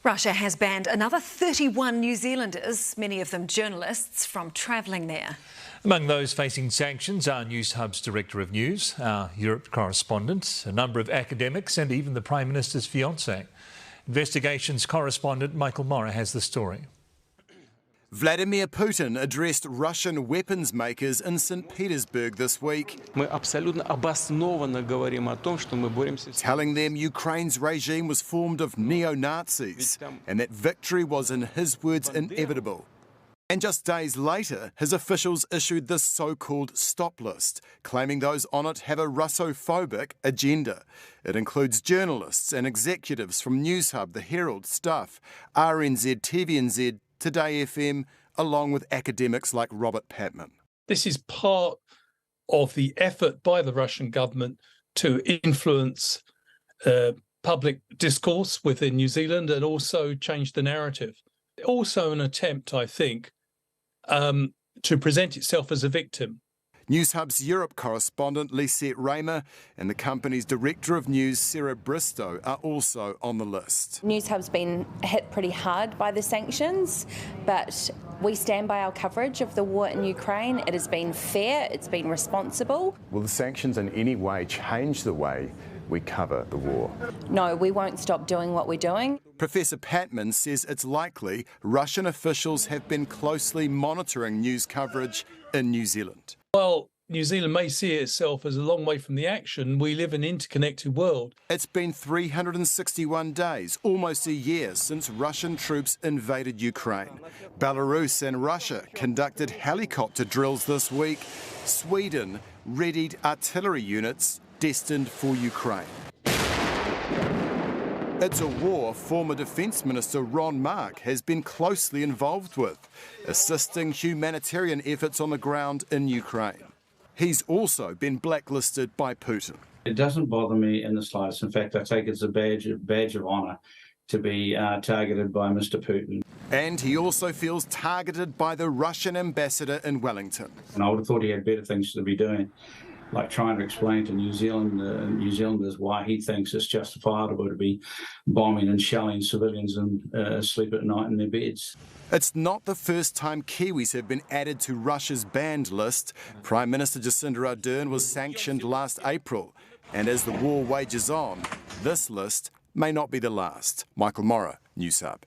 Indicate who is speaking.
Speaker 1: Russia has banned another 31 New Zealanders, many of them journalists, from travelling there.
Speaker 2: Among those facing sanctions are Newshub's Director of News, our Europe correspondent, a number of academics and even the Prime Minister's fiancée. Investigations correspondent Michael Morra has the story.
Speaker 3: Vladimir Putin addressed Russian weapons makers in St. Petersburg this week, telling them Ukraine's regime was formed of neo-Nazis and that victory was, in his words, inevitable. And just days later, his officials issued this so-called stop list, claiming those on it have a Russophobic agenda. It includes journalists and executives from Newshub, The Herald, Stuff, RNZ, TVNZ, Today FM, along with academics like Robert Patman.
Speaker 4: This is part of the effort by the Russian government to influence public discourse within New Zealand and also change the narrative. Also an attempt, I think, to present itself as a victim.
Speaker 3: Newshub's Europe correspondent Lisette Raymer and the company's Director of News Sarah Bristow are also on the list.
Speaker 5: Newshub's been hit pretty hard by the sanctions, but we stand by our coverage of the war in Ukraine. It has been fair, it's been responsible.
Speaker 6: Will the sanctions in any way change the way we cover the war?
Speaker 5: No, we won't stop doing what we're doing.
Speaker 3: Professor Patman says it's likely Russian officials have been closely monitoring news coverage in New Zealand.
Speaker 4: While New Zealand may see itself as a long way from the action, we live in an interconnected world.
Speaker 3: It's been 361 days, almost a year, since Russian troops invaded Ukraine. Belarus and Russia conducted helicopter drills this week. Sweden readied artillery units destined for Ukraine. It's a war former Defence Minister Ron Mark has been closely involved with, assisting humanitarian efforts on the ground in Ukraine. He's also been blacklisted by Putin.
Speaker 7: It doesn't bother me in the slightest. In fact, I take it as a badge of honour to be targeted by Mr. Putin.
Speaker 3: And he also feels targeted by the Russian ambassador in Wellington.
Speaker 7: And I would have thought he had better things to be doing, like trying to explain to New Zealanders why he thinks it's justifiable to be bombing and shelling civilians and sleep at night in their beds.
Speaker 3: It's not the first time Kiwis have been added to Russia's banned list. Prime Minister Jacinda Ardern was sanctioned last April. And as the war wages on, this list may not be the last. Michael Morra, Newshub.